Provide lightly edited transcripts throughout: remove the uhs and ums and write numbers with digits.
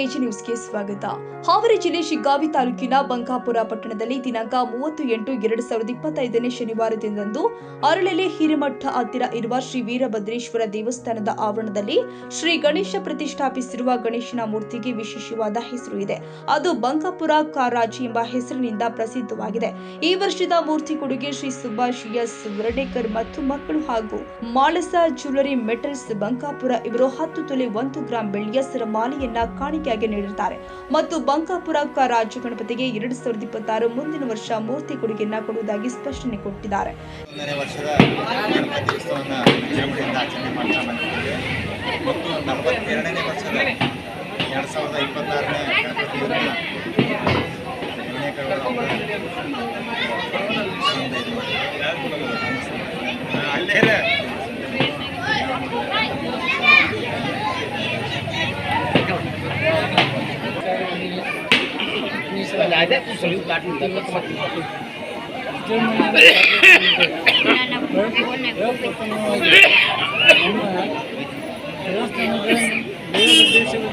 AG ನ್ಯೂಸ್ಗೆ ಸ್ವಾಗತ. ಹಾವೇರಿ ಜಿಲ್ಲೆ ಶಿಗ್ಗಾವಿ ತಾಲೂಕಿನ ಬಂಕಾಪುರ ಪಟ್ಟಣದಲ್ಲಿ ದಿನಾಂಕ 30/8/2025 ಶನಿವಾರದಿಂದಂದು ಅರಳೆಲೆ ಹಿರೇಮಠ ಹತ್ತಿರ ಇರುವ ಶ್ರೀ ವೀರಭದ್ರೇಶ್ವರ ದೇವಸ್ಥಾನದ ಆವರಣದಲ್ಲಿ ಶ್ರೀ ಗಣೇಶ ಪ್ರತಿಷ್ಠಾಪಿಸಿರುವ ಗಣೇಶನ ಮೂರ್ತಿಗೆ ವಿಶೇಷವಾದ ಹೆಸರು ಇದೆ. ಅದು ಬಂಕಾಪುರ ಕಾರಾಜಿ ಎಂಬ ಹೆಸರಿನಿಂದ ಪ್ರಸಿದ್ಧವಾಗಿದೆ. ಈ ವರ್ಷದ ಮೂರ್ತಿ ಕೊಡುಗೆ ಶ್ರೀ ಸುಭಾಷ್ ಎಸ್ ವರಡೇಕರ್ ಮತ್ತು ಮಕ್ಕಳು ಹಾಗೂ ಮಾಳಸ ಜ್ಯುವೆಲರಿ ಮೆಟಲ್ಸ್ ಬಂಕಾಪುರ ಇವರು 10 ತೊಲೆ 1 ಗ್ರಾಂ ಬೆಳ್ಳಿಯ ಸರಮಾಲೆಯನ್ನ ಕಾಣಿಕೆಯಾಗಿ ನೀಡಿದ್ದಾರೆ ಮತ್ತು ಬಂಕಾಪುರ ರಾಜ್ಯ ಗಣಪತಿಗೆ 2026 ಮುಂದಿನ ವರ್ಷ ಮೂರ್ತಿ ಕೊಡುಗೆಯನ್ನ ಕೊಡುವುದಾಗಿ ಸ್ಪಷ್ಟನೆ ಕೊಟ್ಟಿದ್ದಾರೆ.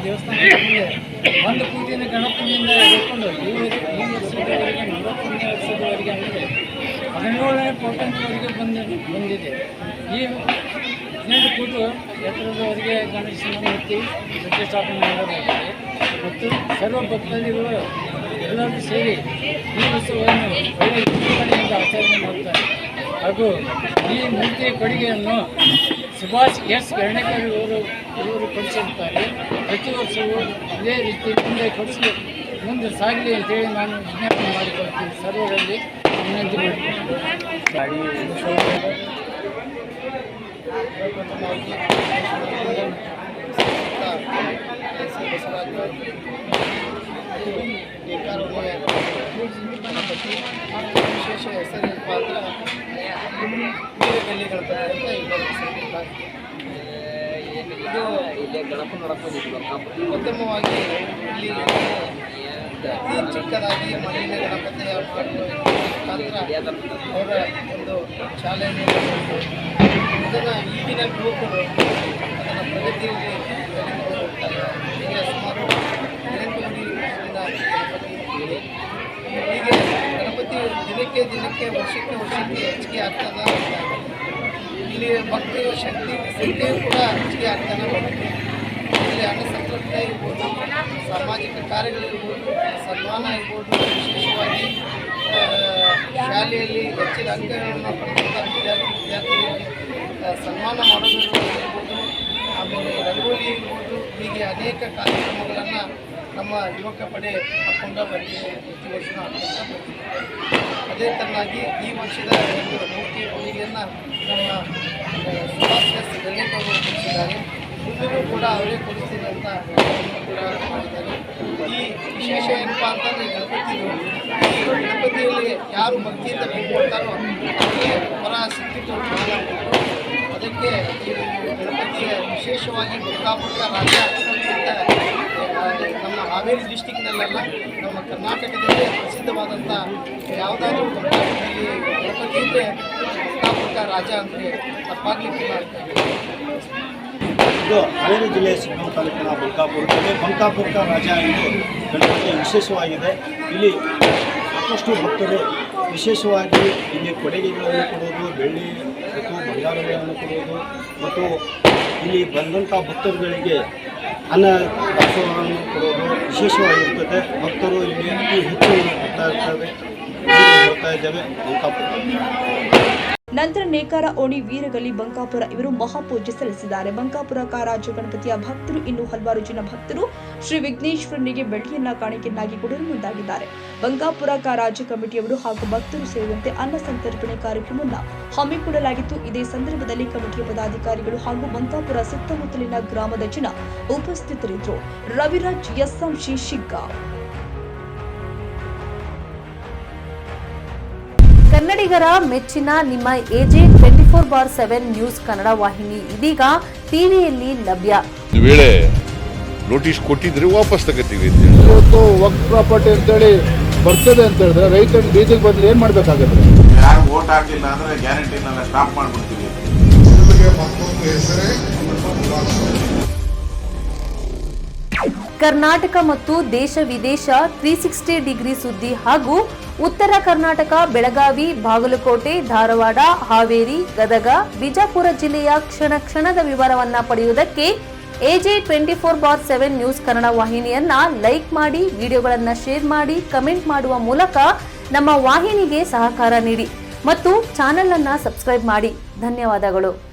ದೇವಸ್ಥಾನದಲ್ಲಿ 1 ಕೋಟಿಯ ಗಣಪತಿಯಿಂದ ಹಿಡ್ಕೊಂಡು ಈ ವರ್ಷದವರೆಗೆ 41ನೇ ವರ್ಷದವರೆಗೆ ಅಂದರೆ 17ನೇ ಕೋಟಿವರೆಗೆ ಬಂದಿದೆ. ಈ 18 ಕೋಟಿ ಎತ್ತರದವರೆಗೆ ಗಣೇಶನ ಮೂರ್ತಿ ಪ್ರತಿಷ್ಠಾಪನೆ ಮಾಡಲಾಗಿದೆ ಮತ್ತು ಸರ್ವ ಭಕ್ತಾದಿಗಳು ಎಲ್ಲರೂ ಸೇರಿ ಈ ಉತ್ಸವವನ್ನು ಒಳ್ಳೆಯ ರೀತಿಯಿಂದ ಆಚರಣೆ ಮಾಡುತ್ತಾರೆ. ಹಾಗೂ ಈ ಮೂರ್ತಿಯ ಕೊಡುಗೆಯನ್ನು ಸುಭಾಷ್ ಎಸ್ ವರಡೇಕರ್ ಇವರು ಕೊಡಿಸಿರುತ್ತಾರೆ. ಪ್ರತಿ ವರ್ಷವೂ ಇದೇ ರೀತಿ ಮುಂದೆ ಸಾಗಲಿ ಅಂತೇಳಿ ನಾನು ವಿಜ್ಞಾಪನೆ ಮಾಡಿಕೊಳ್ತೀನಿ. ಸರ್ವರಲ್ಲಿ ವಿನಂತಿ ವಿಶೇಷ ಹೆಸರೇನಪ್ಪ ಅಂದ್ರೆ ವೀರಗಲ್ಲಿ ಗಣಪತಿ ಅಂತ ಇಲ್ಲಿ ಗಣಪ ನೋಡಕ್ಕೆ ಉತ್ತಮವಾಗಿ ಇಲ್ಲಿ ಅತಿ ಚಿಕ್ಕದಾಗಿ ಮಣ್ಣಿನ ಗಣಪತಿ ಮುಖಾಂತರ ಅವರ ಒಂದು ಶಾಲೆಯನ್ನು ಇದನ್ನು ಈಗಿನ ಯುವಕರು ಅದನ್ನು ಪ್ರಗತಿಯಲ್ಲಿ ಈಗ ಸುಮಾರು 8 ವರ್ಷದಿಂದ ಗಣಪತಿ ಇದೆ. ಹೀಗೆ ಗಣಪತಿ ದಿನಕ್ಕೆ ವರ್ಷಕ್ಕೆ ಹೆಚ್ಚಿಗೆ ಆಗ್ತದೆ. ಇಲ್ಲಿ ಭಕ್ತಿಯ ಸಂಖ್ಯೆಯು ಕೂಡ ಹೆಚ್ಚಿಗೆ ಆಗ್ತಾನೆ ಬರುತ್ತೆ. ಇಲ್ಲಿ ಅನ್ನ ಸಂತರ್ಪಣೆ ಇರ್ಬೋದು, ಸಾಮಾಜಿಕ ಕಾರ್ಯಗಳಿರ್ಬೋದು, ಸನ್ಮಾನ ಇರ್ಬೋದು, ವಿಶೇಷವಾಗಿ ಶಾಲೆಯಲ್ಲಿ ಹೆಚ್ಚಿನ ಅಂಕಗಳನ್ನು ಪಡೆದಂಥ ವಿದ್ಯಾರ್ಥಿಗಳಿಗೆ ಸನ್ಮಾನ ಮಾಡೋದಿರ್ಬೋದು, ಆಮೇಲೆ ರಂಗೋಲಿ ಇರ್ಬೋದು, ಹೀಗೆ ಅನೇಕ ಕಾರ್ಯಕ್ರಮಗಳನ್ನು ನಮ್ಮ ಯುವಕ ಪಡೆ ಹಾಕ್ಕೊಂಡು ಬರ್ತೀವಿ. ಪ್ರತಿ ವರ್ಷ ಹಾಕ್ಕೊಂಡು ಬರ್ತೀವಿ. ಅದೇ ಥರನಾಗಿ ಈ ವರ್ಷದ ಒಂದು ಮೂರ್ತಿಯ ಕೊಡುಗೆಯನ್ನು ನಮ್ಮ ಸುಭಾಷ್ ಎಸ್ ವರಡೇಕರ್ ಕೊಡಿಸಿದ್ದಾರೆ. ಮುಂದೂ ಕೂಡ ಅವರೇ ಕೊಡಿಸ್ತೀನಿ ಅಂತ ಕೂಡ ಮಾಡಿದ್ದಾರೆ. ಈ ವಿಶೇಷ ಏನಪ್ಪ ಅಂತಂದರೆ ಗಣಪತಿಯಲ್ಲಿ ಯಾರು ಭಕ್ತಿಯಿಂದ ಬೇಡ್ಕೊಳ್ತಾರೋ ಅವರಿಗೆ ಹೊರ ಸಿಕ್ಕಿತು. ಅದಕ್ಕೆ ಗಣಪತಿಯ ವಿಶೇಷವಾಗಿ ಬಂಕಾಪುರ ರಾಜ್ಯ ಅಂತ ನಮ್ಮ ಹಾವೇರಿ ಡಿಸ್ಟಿಕ್ನಲ್ಲೆಲ್ಲ ನಮ್ಮ ಕರ್ನಾಟಕದಲ್ಲೇ ಪ್ರಸಿದ್ಧವಾದಂಥ ಯಾವುದಾದ್ರೂ ಬಂಕಾಪುರದಲ್ಲಿ ಗಣಪತಿ ಇದ್ದರೆ ಬಂಕಾಪುರ ರಾಜ ಅಂದರೆ ತಪ್ಪಾಗಲಿಕ್ಕೆ ಮಾಡ್ತಾರೆ. ಇದು ಹಾವೇರಿ ಜಿಲ್ಲೆಯ ಶಿಗ್ಗಾವಿ ತಾಲೂಕಿನ ಬಂಕಾಪುರದಲ್ಲಿ ಬಂಕಾಪುರ ರಾಜ ಎಂದು ಗಣಪತಿ ವಿಶೇಷವಾಗಿದೆ. ಇಲ್ಲಿ ಸಾಕಷ್ಟು ಭಕ್ತರು ವಿಶೇಷವಾಗಿ ಇಲ್ಲಿ ಕೊಡುಗೆಗಳನ್ನು ಕೊಡುವುದು, ಬೆಳ್ಳಿ ಮತ್ತು ಬಂಗಾರಗಳನ್ನು ಕೊಡುವುದು ಮತ್ತು ಇಲ್ಲಿ ಬಂದಂಥ ಭಕ್ತರುಗಳಿಗೆ ಅನ್ನ ದಾಸೋಹವನ್ನು ಕೊಡುವುದು ವಿಶೇಷವಾಗಿರುತ್ತದೆ. ಭಕ್ತರು ಇಲ್ಲಿ ಅತಿ ಹೆಚ್ಚು ಬರ್ತಾ ಇದ್ದೇವೆ ಬಂಕಾಪುರ. ನಂತರ ನೇಕಾರ ಓಣಿ ವೀರಗಲ್ಲಿ ಬಂಕಾಪುರ ಇವರು ಮಹಾಪೂಜೆ ಸಲ್ಲಿಸಿದ್ದಾರೆ. ಬಂಕಾಪುರ ರಾಜ್ಯ ಗಣಪತಿಯ ಭಕ್ತರು ಇನ್ನು ಹಲವಾರು ಜನ ಭಕ್ತರು ಶ್ರೀ ವಿಘ್ನೇಶ್ವರನಿಗೆ ಬೆಳ್ಳಿಯನ್ನ ಕಾಣಿಕೆಯನ್ನಾಗಿ ಕೊಡಲು ಮುಂದಾಗಿದ್ದಾರೆ. ಬಂಕಾಪುರ ರಾಜ್ಯ ಕಮಿಟಿಯವರು ಹಾಗೂ ಭಕ್ತರು ಸೇರಿದಂತೆ ಅನ್ನ ಸಂತರ್ಪಣೆ ಕಾರ್ಯಕ್ರಮವನ್ನು ಹಮ್ಮಿಕೊಳ್ಳಲಾಗಿತ್ತು. ಇದೇ ಸಂದರ್ಭದಲ್ಲಿ ಕಮಿಟಿಯ ಪದಾಧಿಕಾರಿಗಳು ಹಾಗೂ ಬಂಕಾಪುರ ಸುತ್ತಮುತ್ತಲಿನ ಗ್ರಾಮದ ಜನ ಉಪಸ್ಥಿತರಿದ್ದರು. ರವಿರಾಜ್ ಎಸ್ಎಂಶಿ ಶಿಗ್ಗಾವಿ. ಕನ್ನಡಿಗರ ಮೆಚ್ಚಿನ ನಿಮ್ಮ ಎಜೆ 24/7 ನ್ಯೂಸ್ ಕನ್ನಡ ವಾಹಿನಿ ಇದೀಗ ಟಿವಿಯಲ್ಲಿ ಲಭ್ಯ. ವೇಳೆ ನೋಟಿಸ್ ಕೊಟ್ಟಿದ್ರೆ ವಾಪಸ್ ತಗೋತೀವಿ. ಇವತ್ತು ವಕ್ಫ್ ಪ್ರಾಪರ್ಟಿ ಅಂತೇಳಿ ಬರ್ತದೆ ಅಂತ ಹೇಳಿದ್ರೆ ರೈತರು ಬೀದಿಗೆ ಬಂದ್ರೆ ಏನ್ ಮಾಡ್ಬೇಕಾಗುತ್ತೆ? ಯಾರು ವೋಟ್ ಹಾಕಿಲ್ಲ ಅಂದ್ರೆ ಗ್ಯಾರಂಟಿನೆಲ್ಲ ಸ್ಟಾಪ್ ಮಾಡ್ಬಿಡ್ತೀವಿ. ಹೆಸರೇ ಕರ್ನಾಟಕ ಮತ್ತು ದೇಶ ವಿದೇಶ 360 ಡಿಗ್ರಿ ಸುದ್ದಿ ಹಾಗೂ ಉತ್ತರ ಕರ್ನಾಟಕ ಬೆಳಗಾವಿ, ಬಾಗಲಕೋಟೆ, ಧಾರವಾಡ, ಹಾವೇರಿ, ಗದಗ, ಬಿಜಾಪುರ ಜಿಲ್ಲೆಯ ಕ್ಷಣ ಕ್ಷಣದ ವಿವರವನ್ನ ಪಡೆಯುವುದಕ್ಕೆ AJ 24/7 ನ್ಯೂಸ್ ಕನ್ನಡ ವಾಹಿನಿಯನ್ನ ಲೈಕ್ ಮಾಡಿ, ವಿಡಿಯೋಗಳನ್ನ ಶೇರ್ ಮಾಡಿ, ಕಮೆಂಟ್ ಮಾಡುವ ಮೂಲಕ ನಮ್ಮ ವಾಹಿನಿಗೆ ಸಹಕಾರ ನೀಡಿ ಮತ್ತು ಚಾನೆಲ್ ಅನ್ನ ಸಬ್ಸ್ಕ್ರೈಬ್ ಮಾಡಿ. ಧನ್ಯವಾದಗಳು.